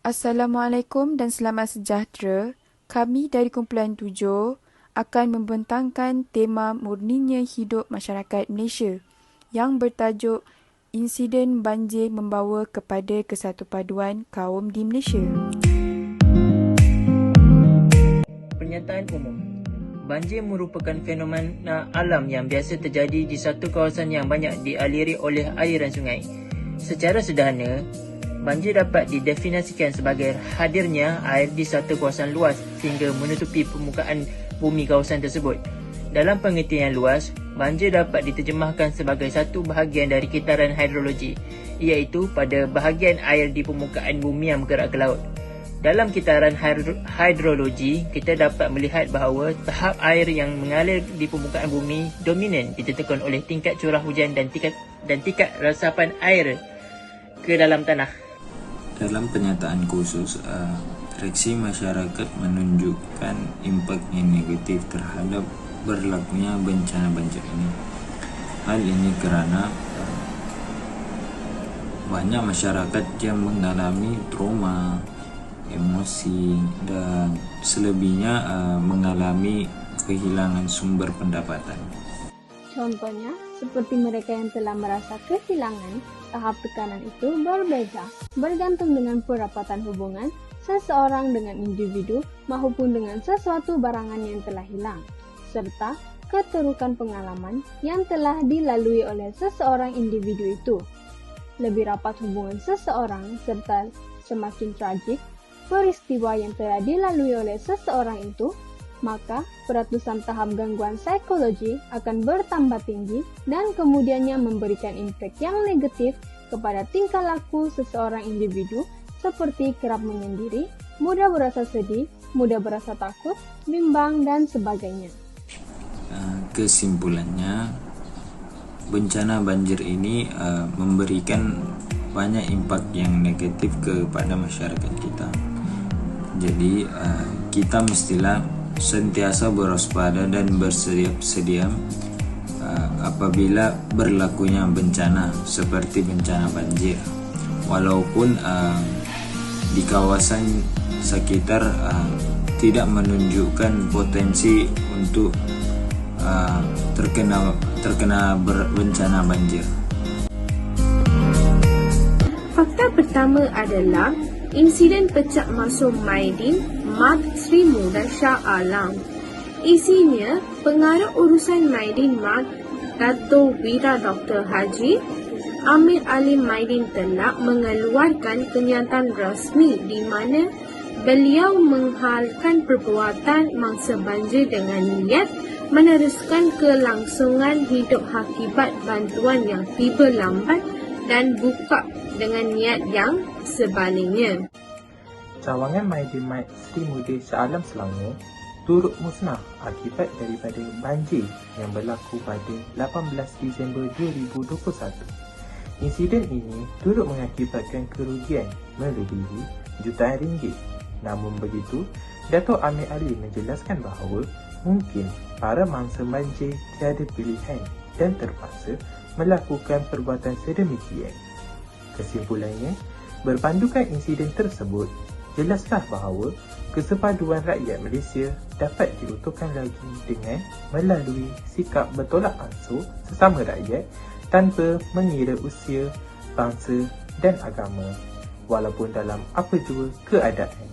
Assalamualaikum dan selamat sejahtera. Kami dari Kumpulan 7 akan membentangkan tema murninya hidup masyarakat Malaysia yang bertajuk Insiden Banjir Membawa kepada Kesatupaduan Kaum di Malaysia. Pernyataan umum. Banjir merupakan fenomena alam yang biasa terjadi di satu kawasan yang banyak dialiri oleh aliran sungai. Secara sederhana, banjir dapat didefinisikan sebagai hadirnya air di satu kawasan luas sehingga menutupi permukaan bumi kawasan tersebut. Dalam pengertian luas, banjir dapat diterjemahkan sebagai satu bahagian dari kitaran hidrologi, iaitu pada bahagian air di permukaan bumi yang bergerak ke laut. Dalam kitaran hidrologi, kita dapat melihat bahawa tahap air yang mengalir di permukaan bumi dominan ditentukan oleh tingkat curah hujan dan tingkat resapan air ke dalam tanah. Dalam pernyataan khusus, reaksi masyarakat menunjukkan impak yang negatif terhadap berlakunya bencana banjir ini. Hal ini kerana banyak masyarakat yang mengalami trauma, emosi dan selebihnya mengalami kehilangan sumber pendapatan. Contohnya, seperti mereka yang telah merasa kehilangan, tahap tekanan itu berbeda, bergantung dengan perapatan hubungan seseorang dengan individu maupun dengan sesuatu barangan yang telah hilang, serta keterukan pengalaman yang telah dilalui oleh seseorang individu itu. Lebih rapat hubungan seseorang serta semakin tragik peristiwa yang telah dilalui oleh seseorang itu, maka peratusan tahap gangguan psikologi akan bertambah tinggi dan kemudiannya memberikan impak yang negatif kepada tingkah laku seseorang individu seperti kerap menyendiri, mudah berasa sedih, mudah berasa takut, bimbang, dan sebagainya. Kesimpulannya, bencana banjir ini memberikan banyak impak yang negatif kepada masyarakat kita. Jadi kita mestilah sentiasa berwaspada dan bersedia apabila berlakunya bencana seperti bencana banjir. Walaupun di kawasan sekitar tidak menunjukkan potensi untuk terkena bencana banjir. Fakta pertama adalah insiden pecah masuk Maidin, Mat Sri Muda Shah Alam. Isinya, pengarah urusan Maidin Mat, Dato' Wira Dr. Haji Amir Ali Maidin telah mengeluarkan kenyataan rasmi di mana beliau menghalkan perbuatan mangsa banjir dengan niat meneruskan kelangsungan hidup akibat bantuan yang tiba lambat dan buka dengan niat yang sebaliknya. Cawangan Maidin Mat Sri Muda Shah Alam Selangor turut musnah akibat daripada banjir yang berlaku pada 18 Disember 2021. Insiden ini turut mengakibatkan kerugian melebihi jutaan ringgit. Namun begitu, Dato' Amir Ali menjelaskan bahawa mungkin para mangsa banjir tiada pilihan dan terpaksa melakukan perbuatan sedemikian. Kesimpulannya, berpandukan insiden tersebut, jelaslah bahawa kesepaduan rakyat Malaysia dapat diutuhkan lagi dengan melalui sikap bertolak ansur sesama rakyat tanpa mengira usia, bangsa dan agama, walaupun dalam apa jua keadaan.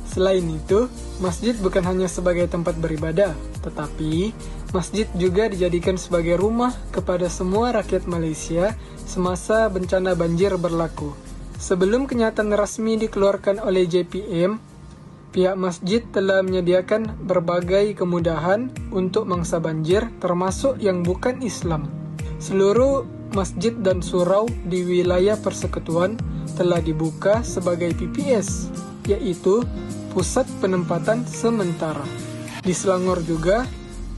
Selain itu, masjid bukan hanya sebagai tempat beribadah, tetapi masjid juga dijadikan sebagai rumah kepada semua rakyat Malaysia semasa bencana banjir berlaku. Sebelum kenyataan rasmi dikeluarkan oleh JPM, pihak masjid telah menyediakan berbagai kemudahan untuk mangsa banjir termasuk yang bukan Islam. Seluruh masjid dan surau di wilayah persekutuan telah dibuka sebagai PPS, iaitu Pusat Penempatan Sementara. Di Selangor juga,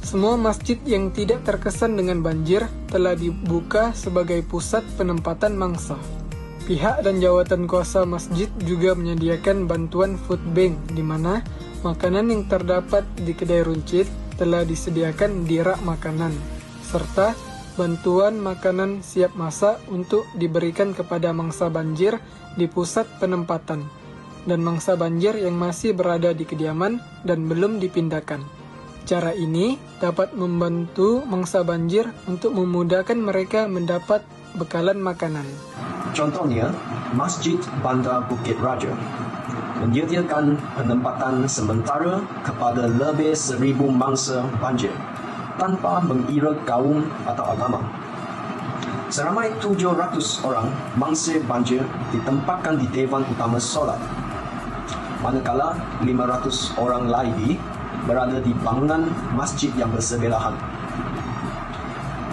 semua masjid yang tidak terkesan dengan banjir telah dibuka sebagai pusat penempatan mangsa. Pihak dan jawatan kuasa masjid juga menyediakan bantuan food bank di mana makanan yang terdapat di kedai runcit telah disediakan di rak makanan, serta bantuan makanan siap masak untuk diberikan kepada mangsa banjir di pusat penempatan dan mangsa banjir yang masih berada di kediaman dan belum dipindahkan. Cara ini dapat membantu mangsa banjir untuk memudahkan mereka mendapat bekalan makanan. Contohnya, Masjid Bandar Bukit Raja menyediakan penempatan sementara kepada lebih 1,000 mangsa banjir tanpa mengira kaum atau agama. Seramai 700 orang mangsa banjir ditempatkan di Dewan Utama Solat, manakala 500 orang lagi berada di bangunan masjid yang bersebelahan.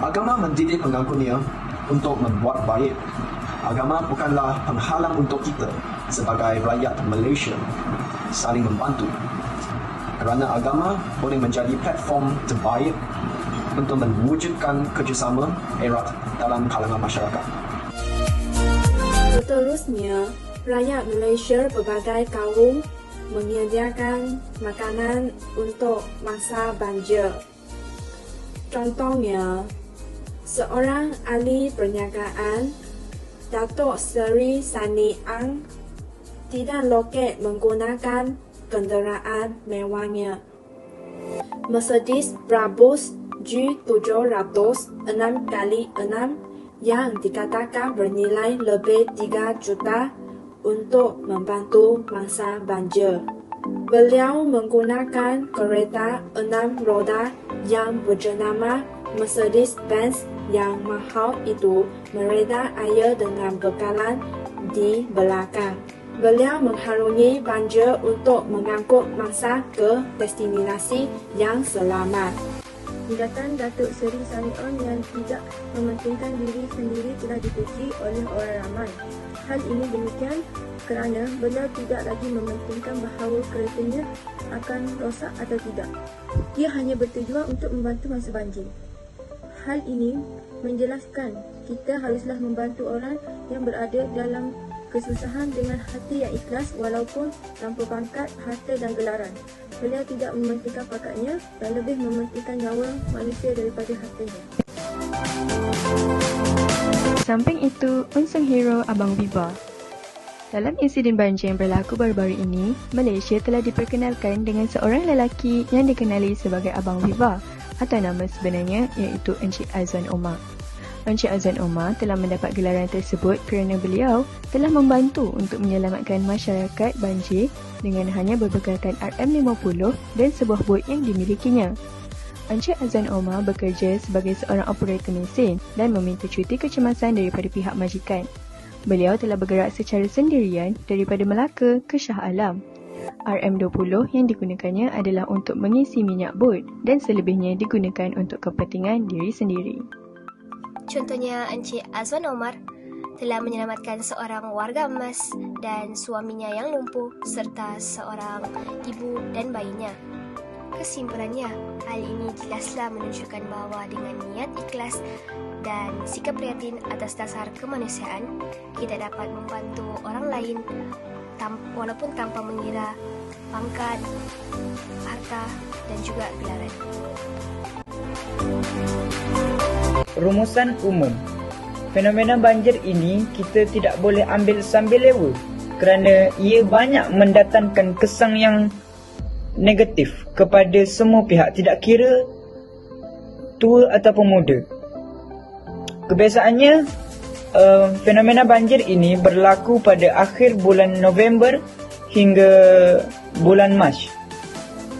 Agama mendidik pengangkunya untuk membuat baik. Agama bukanlah penghalang untuk kita sebagai rakyat Malaysia saling membantu, kerana agama boleh menjadi platform terbaik untuk mewujudkan kerjasama erat dalam kalangan masyarakat. Seterusnya, rakyat Malaysia berbagai kaum menyediakan makanan untuk masa banjir. Contohnya, seorang ahli perniagaan, Datuk Seri Sani Ang, tidak loket menggunakan kenderaan mewahnya. Mercedes Brabus G700 6x6 yang dikatakan bernilai lebih 3 juta untuk membantu masa banjir. Beliau menggunakan kereta 6 roda yang berjenama Mercedes-Benz yang mahal itu mereda air dengan bekalan di belakang. Beliau mengharungi banjir untuk mengangkut mangsa ke destinasi yang selamat. Tindakan Datuk Seri Sani Ang yang tidak mementingkan diri sendiri telah dipuji oleh orang ramai. Hal ini demikian kerana beliau tidak lagi mementingkan bahawa keretanya akan rosak atau tidak. Ia hanya bertujuan untuk membantu masa banjir. Hal ini menjelaskan kita haruslah membantu orang yang berada dalam kesusahan dengan hati yang ikhlas walaupun tanpa pangkat, harta dan gelaran. Beliau tidak mementingkan pangkatnya dan lebih mementingkan nyawa manusia daripada hartanya. Samping itu, unsur hero Abang Viva. Dalam insiden banjir yang berlaku baru-baru ini, Malaysia telah diperkenalkan dengan seorang lelaki yang dikenali sebagai Abang Viva atau nama sebenarnya iaitu Encik Azwan Omar. Encik Azwan Omar telah mendapat gelaran tersebut kerana beliau telah membantu untuk menyelamatkan masyarakat banjir dengan hanya berbekalkan RM50 dan sebuah bot yang dimilikinya. Encik Azwan Omar bekerja sebagai seorang operator mesin dan meminta cuti kecemasan daripada pihak majikan. Beliau telah bergerak secara sendirian daripada Melaka ke Shah Alam. RM20 yang digunakannya adalah untuk mengisi minyak bot dan selebihnya digunakan untuk kepentingan diri sendiri. Contohnya, Encik Azwan Omar telah menyelamatkan seorang warga emas dan suaminya yang lumpuh serta seorang ibu dan bayinya. Kesimpulannya, hal ini jelaslah menunjukkan bahawa dengan niat ikhlas dan sikap prihatin atas dasar kemanusiaan, kita dapat membantu orang lain walaupun tanpa mengira pangkat, harta dan juga gelaran. Rumusan umum. Fenomena banjir ini kita tidak boleh ambil sambil lewa kerana ia banyak mendatangkan kesan yang negatif kepada semua pihak, tidak kira tua ataupun muda. Kebiasaannya, fenomena banjir ini berlaku pada akhir bulan November hingga bulan Mac.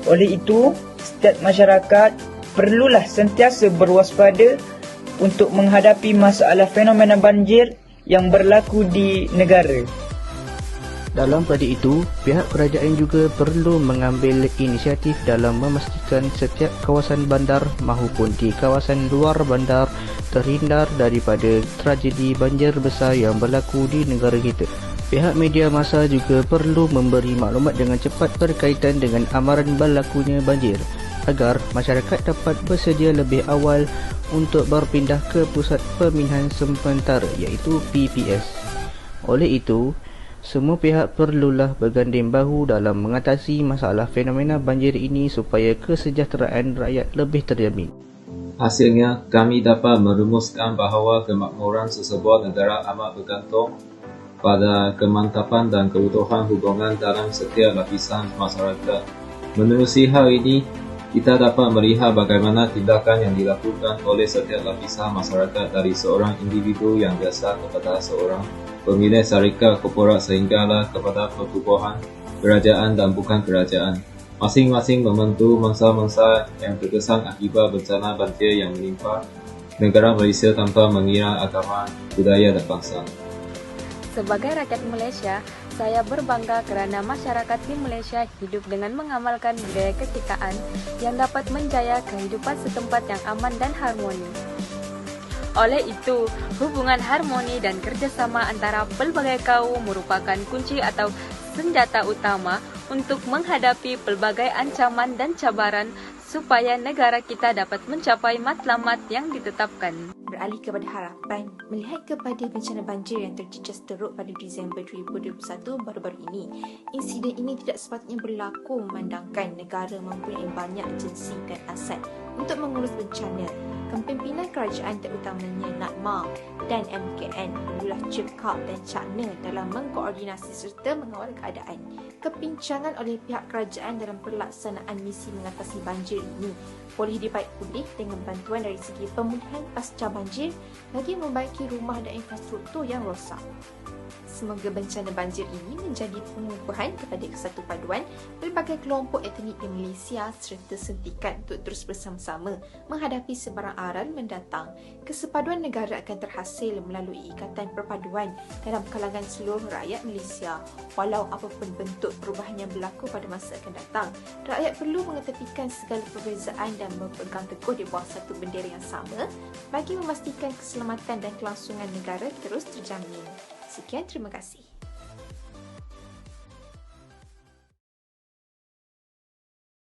Oleh itu, setiap masyarakat perlulah sentiasa berwaspada untuk menghadapi masalah fenomena banjir yang berlaku di negara. Dalam pada itu, pihak kerajaan juga perlu mengambil inisiatif dalam memastikan setiap kawasan bandar maupun di kawasan luar bandar terhindar daripada tragedi banjir besar yang berlaku di negara kita. Pihak media massa juga perlu memberi maklumat dengan cepat berkaitan dengan amaran berlakunya banjir agar masyarakat dapat bersedia lebih awal untuk berpindah ke pusat pemindahan sementara iaitu PPS. Oleh itu, semua pihak perlulah berganding bahu dalam mengatasi masalah fenomena banjir ini supaya kesejahteraan rakyat lebih terjamin. Hasilnya, kami dapat merumuskan bahawa kemakmuran sesebuah negara amat bergantung pada kemantapan dan keutuhan hubungan dalam setiap lapisan masyarakat. Menerusi hal ini, kita dapat melihat bagaimana tindakan yang dilakukan oleh setiap lapisan masyarakat dari seorang individu yang biasa kepada seorang pemilik syarikat korporat sehinggalah kepada pertubuhan, kerajaan dan bukan kerajaan. Masing-masing membantu mangsa-mangsa yang terkesan akibat bencana banjir yang menimpa negara Malaysia tanpa mengira agama, budaya dan bangsa. Sebagai rakyat Malaysia, saya berbangga kerana masyarakat di Malaysia hidup dengan mengamalkan budaya kekitaan yang dapat menjaya kehidupan setempat yang aman dan harmoni. Oleh itu, hubungan harmoni dan kerjasama antara pelbagai kaum merupakan kunci atau senjata utama untuk menghadapi pelbagai ancaman dan cabaran supaya negara kita dapat mencapai matlamat yang ditetapkan. Beralih kepada harapan, melihat kepada bencana banjir yang terjejas teruk pada Disember 2021 baru-baru ini, insiden ini tidak sepatutnya berlaku memandangkan negara mempunyai banyak agensi dan aset untuk mengurus bencana. Kepimpinan kerajaan terutamanya NADMA dan MKN perlulah cekap dan cakna dalam mengkoordinasi serta mengawal keadaan. Kepincangan oleh pihak kerajaan dalam pelaksanaan misi mengatasi banjir ini boleh dibaik pulih dengan bantuan dari segi pemulihan pasca banjir bagi membaiki rumah dan infrastruktur yang rosak. Semoga bencana banjir ini menjadi pengukuhan kepada kesatu paduan pelbagai kelompok etnik di Malaysia serta sentikan untuk terus bersama-sama menghadapi sebarang aral mendatang. Kesepaduan negara akan terhasil melalui ikatan perpaduan dalam kalangan seluruh rakyat Malaysia. Walau apapun bentuk perubahan yang berlaku pada masa akan datang, rakyat perlu mengetepikan segala perbezaan dan berpegang teguh di bawah satu bendera yang sama bagi memastikan keselamatan dan kelangsungan negara terus terjamin. Sekian, terima kasih.